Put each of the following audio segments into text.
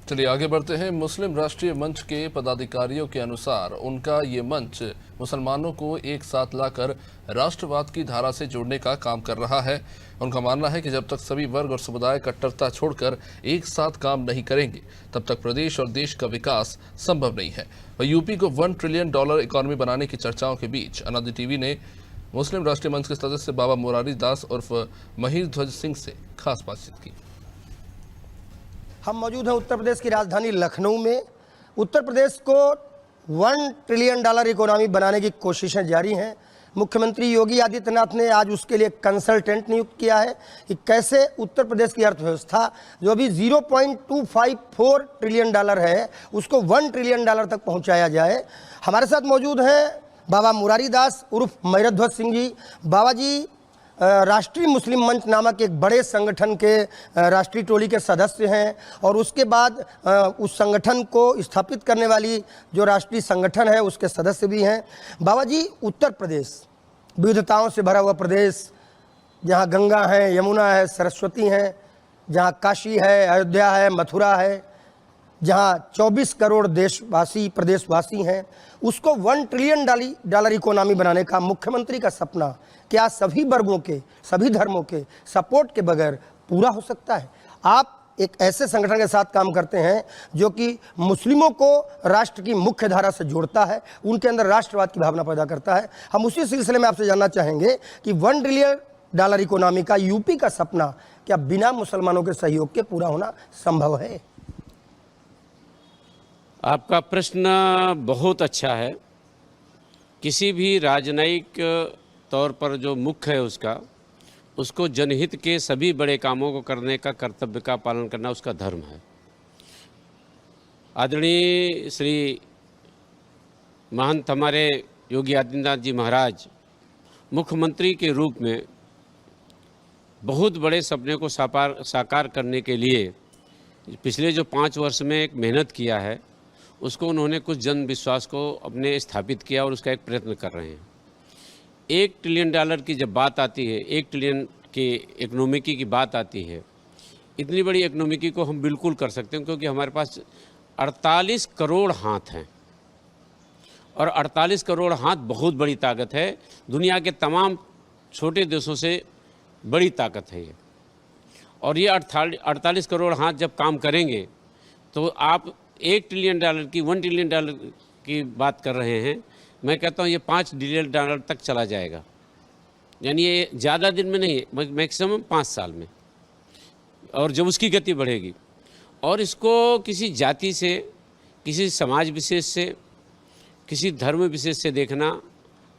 चलिए आगे बढ़ते हैं। मुस्लिम राष्ट्रीय मंच के पदाधिकारियों के अनुसार उनका ये मंच मुसलमानों को एक साथ लाकर राष्ट्रवाद की धारा से जोड़ने का काम कर रहा है। उनका मानना है कि जब तक सभी वर्ग और समुदाय कट्टरता छोड़कर एक साथ काम नहीं करेंगे तब तक प्रदेश और देश का विकास संभव नहीं है। वह यूपी को $1 ट्रिलियन इकोनॉमी बनाने की चर्चाओं के बीच अनादि टीवी ने मुस्लिम राष्ट्रीय मंच के सदस्य बाबा मुरारी दास उर्फ महीर ध्वज सिंह से खास बातचीत की। हम मौजूद हैं उत्तर प्रदेश की राजधानी लखनऊ में। उत्तर प्रदेश को $1 ट्रिलियन इकोनॉमी बनाने की कोशिशें जारी हैं। मुख्यमंत्री योगी आदित्यनाथ ने आज उसके लिए कंसल्टेंट नियुक्त किया है कि कैसे उत्तर प्रदेश की अर्थव्यवस्था जो अभी $0.254 ट्रिलियन है उसको $1 ट्रिलियन तक पहुंचाया जाए। हमारे साथ मौजूद हैं बाबा मुरारी दास उर्फ महीर ध्वज सिंह जी। बाबा जी राष्ट्रीय मुस्लिम मंच नामक एक बड़े संगठन के राष्ट्रीय टोली के सदस्य हैं और उसके बाद उस संगठन को स्थापित करने वाली जो राष्ट्रीय संगठन है उसके सदस्य भी हैं। बाबा जी, उत्तर प्रदेश विविधताओं से भरा हुआ प्रदेश, जहाँ गंगा है, यमुना है, सरस्वती हैं, जहाँ काशी है, अयोध्या है, मथुरा है, जहाँ 24 करोड़ देशवासी प्रदेशवासी हैं, उसको $1 ट्रिलियन इकोनॉमी बनाने का मुख्यमंत्री का सपना क्या सभी वर्गों के, सभी धर्मों के सपोर्ट के बगैर पूरा हो सकता है? आप एक ऐसे संगठन के साथ काम करते हैं जो कि मुस्लिमों को राष्ट्र की मुख्य धारा से जोड़ता है, उनके अंदर राष्ट्रवाद की भावना पैदा करता है। हम उसी सिलसिले में आपसे जानना चाहेंगे कि $1 ट्रिलियन इकोनॉमी का यूपी का सपना क्या बिना मुसलमानों के सहयोग के पूरा होना संभव है? आपका प्रश्न बहुत अच्छा है। किसी भी राजनयिक तौर पर जो मुख्य है उसको जनहित के सभी बड़े कामों को करने का कर्तव्य का पालन करना उसका धर्म है। आदरणीय श्री महंत हमारे योगी आदित्यनाथ जी महाराज मुख्यमंत्री के रूप में बहुत बड़े सपने को साकार करने के लिए पिछले जो 5 वर्ष में एक मेहनत किया है उसको उन्होंने कुछ जन विश्वास को अपने स्थापित किया और उसका एक प्रयत्न कर रहे हैं। $1 ट्रिलियन की जब बात आती है, 1 ट्रिलियन की इकोनॉमिकी की बात आती है, इतनी बड़ी इकोनॉमिकी को हम बिल्कुल कर सकते हैं क्योंकि हमारे पास 48 करोड़ हाथ हैं और 48 करोड़ हाथ बहुत बड़ी ताकत है। दुनिया के तमाम छोटे देशों से बड़ी ताकत है ये। और ये 48 करोड़ हाथ जब काम करेंगे तो आप $1 ट्रिलियन की $1 ट्रिलियन की बात कर रहे हैं। मैं कहता हूँ ये $5 ट्रिलियन तक चला जाएगा, यानी ये ज़्यादा दिन में नहीं, मैक्सिमम 5 साल में। और जब उसकी गति बढ़ेगी और इसको किसी जाति से, किसी समाज विशेष से, किसी धर्म विशेष से देखना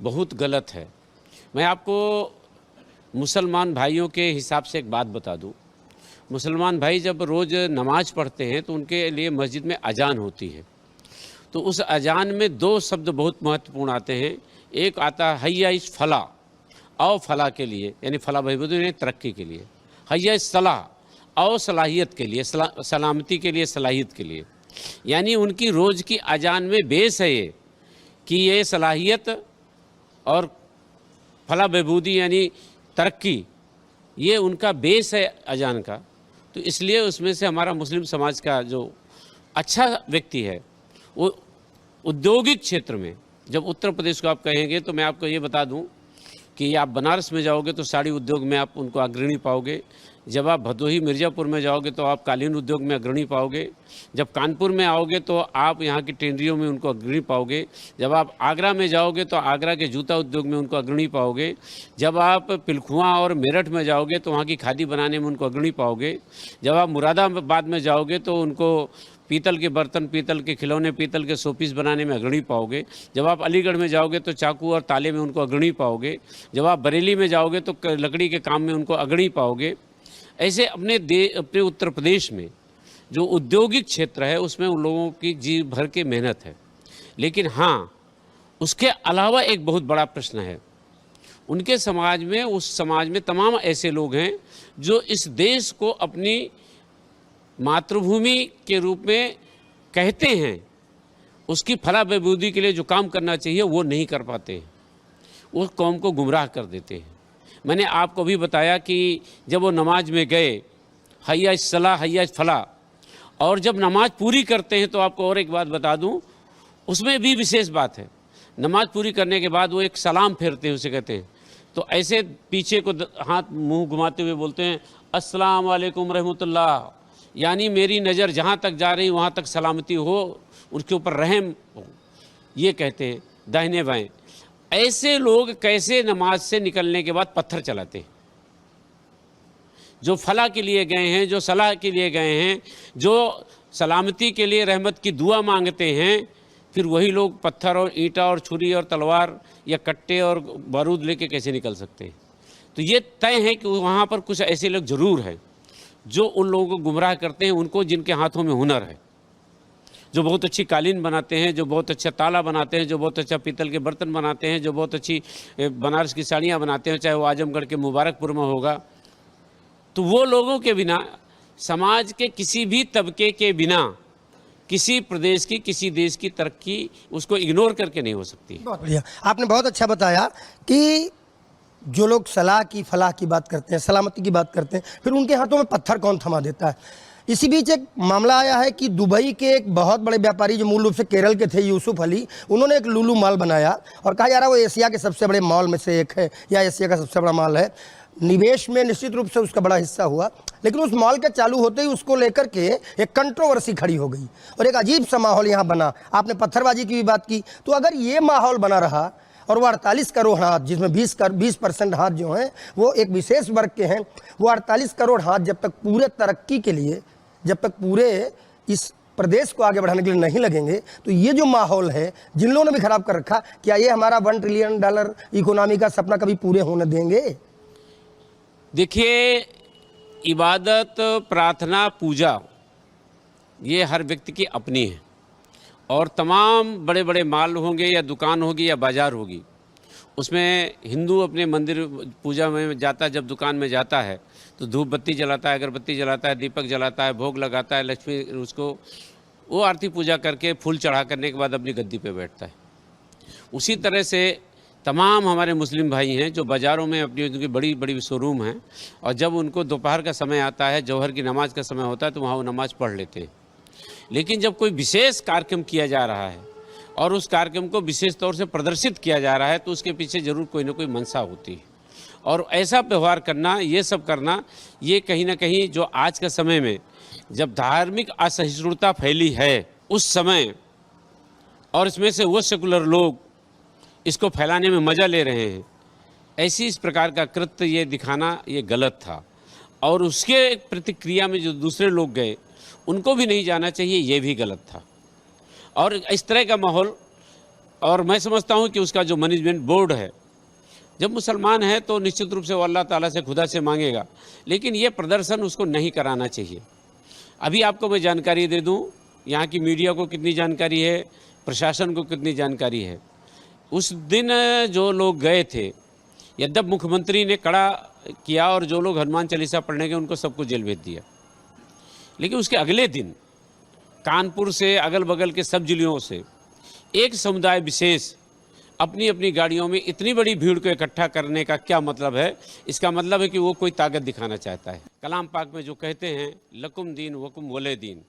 बहुत गलत है। मैं आपको मुसलमान भाइयों के हिसाब से एक बात बता दूँ। मुसलमान भाई जब रोज़ नमाज पढ़ते हैं तो उनके लिए मस्जिद में अजान होती है, तो उस अजान में 2 शब्द बहुत महत्वपूर्ण आते हैं। एक आता है हैया इस फला, आओ फला के लिए, यानी फला बहबूद यानी तरक्की के लिए। हैया इस सलाह, आओ सलाहियत के लिए, सलामती के लिए, सलाहियत के लिए। यानी उनकी रोज़ की अजान में बेस है ये कि ये सलाहियत और फला बहबूदी यानी तरक्की, ये उनका बेस है अजान का। तो इसलिए उसमें से हमारा मुस्लिम समाज का जो अच्छा व्यक्ति है वो औद्योगिक क्षेत्र में, जब उत्तर प्रदेश को आप कहेंगे तो मैं आपको ये बता दूं कि आप बनारस में जाओगे तो साड़ी उद्योग में आप उनको अग्रणी पाओगे। जब आप भदोही मिर्ज़ापुर में जाओगे तो आप कालीन उद्योग में अग्रणी पाओगे। जब कानपुर में आओगे तो आप यहाँ की टेंडरियों में उनको अग्रणी पाओगे। जब आप आगरा में जाओगे तो आगरा के जूता उद्योग में उनको अग्रणी पाओगे। जब आप पिलखुआ और मेरठ में जाओगे तो वहाँ की खादी बनाने में उनको अग्रणी पाओगे। जब आप मुरादाबाद में जाओगे तो उनको पीतल के बर्तन, पीतल के खिलौने, पीतल के शोपीस बनाने में अग्रणी पाओगे। जब आप अलीगढ़ में जाओगे तो चाकू और ताले में उनको अग्रणी पाओगे। जब आप बरेली में जाओगे तो लकड़ी के काम में उनको अग्रणी पाओगे। ऐसे अपने उत्तर प्रदेश में जो औद्योगिक क्षेत्र है उसमें उन लोगों की जी भर के मेहनत है। लेकिन हाँ, उसके अलावा एक बहुत बड़ा प्रश्न है उनके समाज में। उस समाज में तमाम ऐसे लोग हैं जो इस देश को अपनी मातृभूमि के रूप में कहते हैं, उसकी फलाह बहबूदी के लिए जो काम करना चाहिए वो नहीं कर पाते हैं, वो कौम को गुमराह कर देते हैं। मैंने आपको भी बताया कि जब वो नमाज में गए, हैया इस सलाह हैया इस फलाह, और जब नमाज पूरी करते हैं तो आपको और एक बात बता दूं, उसमें भी विशेष बात है। नमाज पूरी करने के बाद वो एक सलाम फेरते हैं, उसे कहते हैं। तो ऐसे पीछे को हाथ मुंह घुमाते हुए बोलते हैं अस्सलाम वालेकुम रहमतुल्लाह, यानी मेरी नज़र जहाँ तक जा रही वहाँ तक सलामती हो, उनके ऊपर रहम हो, ये कहते हैं दाहिने बाएं। ऐसे लोग कैसे नमाज से निकलने के बाद पत्थर चलाते हैं? जो फलाह के लिए गए हैं, जो सलाह के लिए गए हैं, जो सलामती के लिए रहमत की दुआ मांगते हैं, फिर वही लोग पत्थर और ईंटा और छुरी और तलवार या कट्टे और बारूद लेके कैसे निकल सकते हैं? तो ये तय है कि वहाँ पर कुछ ऐसे लोग ज़रूर हैं जो उन लोगों को गुमराह करते हैं, उनको जिनके हाथों में हुनर है, जो बहुत अच्छी कालीन बनाते हैं, जो बहुत अच्छा ताला बनाते हैं, जो बहुत अच्छा पीतल के बर्तन बनाते हैं, जो बहुत अच्छी बनारस की साड़ियाँ बनाते हैं, चाहे वो आजमगढ़ के मुबारकपुर में होगा। तो वो लोगों के बिना, समाज के किसी भी तबके के बिना किसी प्रदेश की, किसी देश की तरक्की उसको इग्नोर करके नहीं हो सकती। बहुत बढ़िया, आपने बहुत अच्छा बताया कि जो लोग सलाह की फलाह की बात करते हैं, सलामती की बात करते हैं, फिर उनके हाथों में पत्थर कौन थमा देता है। इसी बीच एक मामला आया है कि दुबई के एक बहुत बड़े व्यापारी जो मूल रूप से केरल के थे, यूसुफ अली, उन्होंने एक लुलु मॉल बनाया और कहा जा रहा है वो एशिया के सबसे बड़े मॉल में से एक है या एशिया का सबसे बड़ा मॉल है। निवेश में निश्चित रूप से उसका बड़ा हिस्सा हुआ, लेकिन उस मॉल के चालू होते ही उसको लेकर के एक कंट्रोवर्सी खड़ी हो गई और एक अजीब सा माहौल यहाँ बना। आपने पत्थरबाजी की भी बात की, तो अगर ये माहौल बना रहा और वो 48 करोड़ हाथ, जिसमें 20% हाथ जो हैं वो एक विशेष वर्ग के हैं, वो 48 करोड़ हाथ जब तक पूरे तरक्की के लिए, जब तक पूरे इस प्रदेश को आगे बढ़ाने के लिए नहीं लगेंगे, तो ये जो माहौल है जिन लोगों ने भी खराब कर रखा, क्या ये हमारा $1 ट्रिलियन इकोनॉमी का सपना कभी पूरे होने देंगे? देखिए, इबादत, प्रार्थना, पूजा ये हर व्यक्ति की अपनी है और तमाम बड़े बड़े माल होंगे या दुकान होगी या बाज़ार होगी, उसमें हिंदू अपने मंदिर पूजा में जाता है, जब दुकान में जाता है तो धूप बत्ती जलाता है, अगरबत्ती जलाता है, दीपक जलाता है, भोग लगाता है, लक्ष्मी उसको वो आरती पूजा करके फूल चढ़ा करने के बाद अपनी गद्दी पे बैठता है। उसी तरह से तमाम हमारे मुस्लिम भाई हैं जो बाज़ारों में अपनी उनकी बड़ी बड़ी शोरूम हैं और जब उनको दोपहर का समय आता है, जौहर की नमाज का समय होता है, तो वहाँ वो नमाज़ पढ़ लेते हैं। लेकिन जब कोई विशेष कार्यक्रम किया जा रहा है और उस कार्यक्रम को विशेष तौर से प्रदर्शित किया जा रहा है, तो उसके पीछे ज़रूर कोई ना कोई मंशा होती है। और ऐसा व्यवहार करना, ये सब करना, ये कहीं ना कहीं जो आज के समय में जब धार्मिक असहिष्णुता फैली है उस समय, और इसमें से वो सेकुलर लोग इसको फैलाने में मज़ा ले रहे हैं, ऐसी इस प्रकार का कृत्य ये दिखाना ये गलत था। और उसके प्रतिक्रिया में जो दूसरे लोग गए उनको भी नहीं जाना चाहिए, ये भी गलत था। और इस तरह का माहौल, और मैं समझता हूँ कि उसका जो मैनेजमेंट बोर्ड है, जब मुसलमान है तो निश्चित रूप से वो अल्लाह ताला से खुदा से मांगेगा, लेकिन ये प्रदर्शन उसको नहीं कराना चाहिए। अभी आपको मैं जानकारी दे दूँ, यहाँ की मीडिया को कितनी जानकारी है, प्रशासन को कितनी जानकारी है। उस दिन जो लोग गए थे, यद्यप मुख्यमंत्री ने कड़ा किया और जो लोग हनुमान चालीसा पढ़ने गए उनको सबको जेल भेज दिया, लेकिन उसके अगले दिन कानपुर से, अगल बगल के सब जिलों से एक समुदाय विशेष अपनी अपनी गाड़ियों में इतनी बड़ी भीड़ को इकट्ठा करने का क्या मतलब है? इसका मतलब है कि वो कोई ताकत दिखाना चाहता है। कलाम पाक में जो कहते हैं लकुम दीन वकुम वले दीन,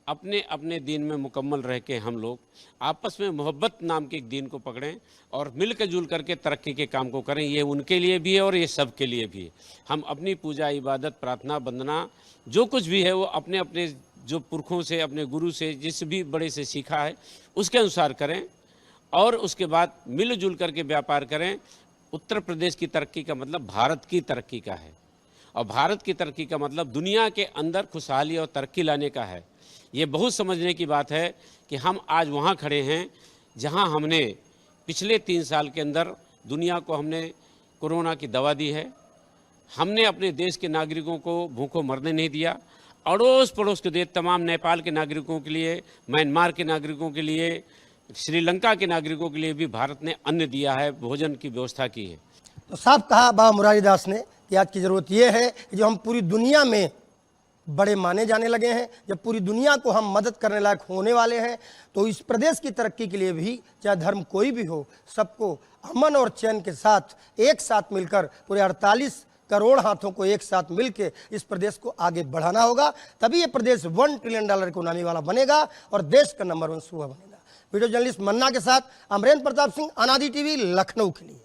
अपने अपने दीन में मुकम्मल रह के हम लोग आपस में मोहब्बत नाम के एक दीन को पकड़ें और मिल के जुल करके तरक्की के काम को करें। ये उनके लिए भी है और ये सब के लिए भी है। हम अपनी पूजा, इबादत, प्रार्थना, वंदना जो कुछ भी है वो अपने अपने जो पुरखों से, अपने गुरु से, जिस भी बड़े से सीखा है उसके अनुसार करें और उसके बाद मिलजुल करके व्यापार करें। उत्तर प्रदेश की तरक्की का मतलब भारत की तरक्की का है और भारत की तरक्की का मतलब दुनिया के अंदर खुशहाली और तरक्की लाने का है। ये बहुत समझने की बात है कि हम आज वहाँ खड़े हैं जहाँ हमने पिछले 3 साल के अंदर दुनिया को हमने कोरोना की दवा दी है, हमने अपने देश के नागरिकों को भूखों मरने नहीं दिया, अड़ोस पड़ोस के देश तमाम, नेपाल के नागरिकों के लिए, म्यांमार के नागरिकों के लिए, श्रीलंका के नागरिकों के लिए भी भारत ने अन्न दिया है, भोजन की व्यवस्था की है। तो साफ कहा बाबा मुरारी दास ने कि आज की ज़रूरत ये है कि जो हम पूरी दुनिया में बड़े माने जाने लगे हैं, जब पूरी दुनिया को हम मदद करने लायक होने वाले हैं, तो इस प्रदेश की तरक्की के लिए भी, चाहे धर्म कोई भी हो, सबको अमन और चैन के साथ एक साथ मिलकर पूरे 48 करोड़ हाथों को एक साथ मिलकर इस प्रदेश को आगे बढ़ाना होगा, तभी ये प्रदेश $1 ट्रिलियन इकोनॉमी वाला बनेगा और देश का नंबर 1 सूबा बनेगा। वीडियो जर्नलिस्ट मन्ना के साथ अमरेंद्र प्रताप सिंह, अनादि टीवी, लखनऊ के लिए।